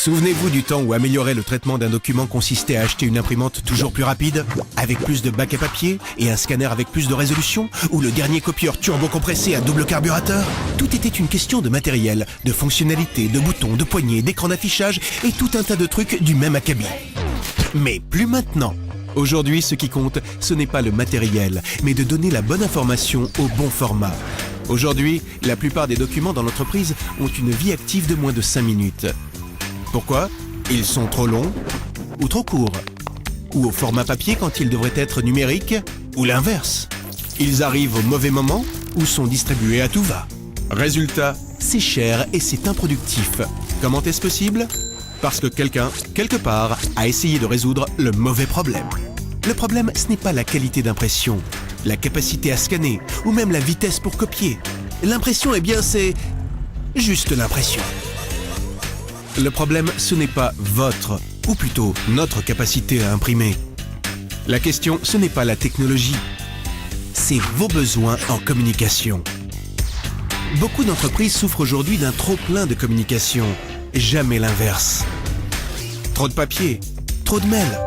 Souvenez-vous du temps où améliorer le traitement d'un document consistait à acheter une imprimante toujours plus rapide, avec plus de bacs à papier et un scanner avec plus de résolution, ou le dernier copieur turbo-compressé à double carburateur. Tout était une question de matériel, de fonctionnalité, de boutons, de poignées, d'écran d'affichage et tout un tas de trucs du même acabit. Mais plus maintenant. Aujourd'hui, ce qui compte, ce n'est pas le matériel, mais de donner la bonne information au bon format. Aujourd'hui, la plupart des documents dans l'entreprise ont une vie active de moins de 5 minutes. Pourquoi? Ils sont trop longs ou trop courts? Ou au format papier quand ils devraient être numériques? Ou l'inverse? Ils arrivent au mauvais moment ou sont distribués à tout va? Résultat, c'est cher et c'est improductif. Comment est-ce possible? Parce que quelqu'un, quelque part, a essayé de résoudre le mauvais problème. Le problème, ce n'est pas la qualité d'impression, la capacité à scanner ou même la vitesse pour copier. L'impression, eh bien, c'est juste l'impression. Le problème, ce n'est pas votre, ou plutôt notre capacité à imprimer. La question, ce n'est pas la technologie, c'est vos besoins en communication. Beaucoup d'entreprises souffrent aujourd'hui d'un trop-plein de communication, jamais l'inverse. Trop de papier, trop de mails,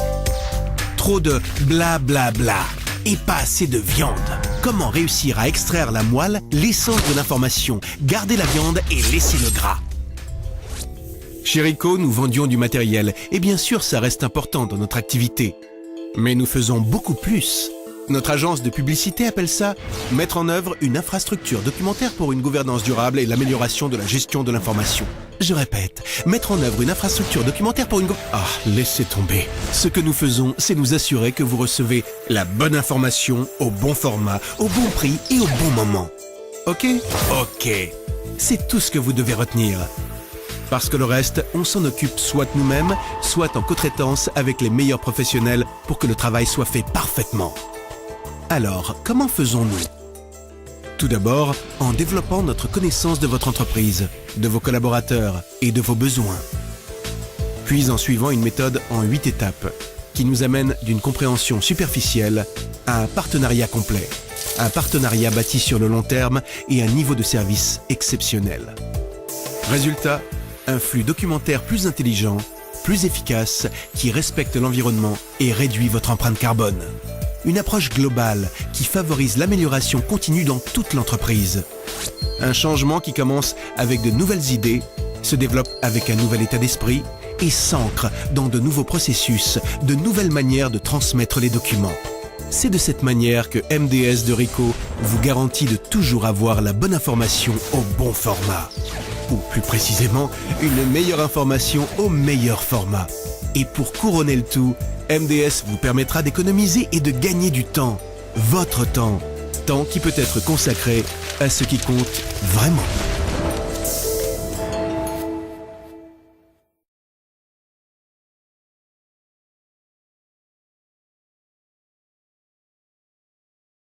trop de blablabla et pas assez de viande. Comment réussir à extraire la moelle, l'essence de l'information, garder la viande et laisser le gras? Chez Ricoh, nous vendions du matériel et bien sûr, ça reste important dans notre activité. Mais nous faisons beaucoup plus. Notre agence de publicité appelle ça « mettre en œuvre une infrastructure documentaire pour une gouvernance durable et l'amélioration de la gestion de l'information ». Je répète, mettre en œuvre une infrastructure documentaire pour une laissez tomber. Ce que nous faisons, c'est nous assurer que vous recevez la bonne information, au bon format, au bon prix et au bon moment. Ok? Ok. C'est tout ce que vous devez retenir. Parce que le reste, on s'en occupe soit nous-mêmes, soit en co-traitance avec les meilleurs professionnels pour que le travail soit fait parfaitement. Alors, comment faisons-nous? Tout d'abord, en développant notre connaissance de votre entreprise, de vos collaborateurs et de vos besoins. Puis en suivant une méthode en 8 étapes, qui nous amène d'une compréhension superficielle à un partenariat complet. Un partenariat bâti sur le long terme et un niveau de service exceptionnel. Résultat, un flux documentaire plus intelligent, plus efficace, qui respecte l'environnement et réduit votre empreinte carbone. Une approche globale qui favorise l'amélioration continue dans toute l'entreprise. Un changement qui commence avec de nouvelles idées, se développe avec un nouvel état d'esprit et s'ancre dans de nouveaux processus, de nouvelles manières de transmettre les documents. C'est de cette manière que MDS de Ricoh vous garantit de toujours avoir la bonne information au bon format. Ou plus précisément, une meilleure information au meilleur format. Et pour couronner le tout, MDS vous permettra d'économiser et de gagner du temps. Votre temps. Temps qui peut être consacré à ce qui compte vraiment.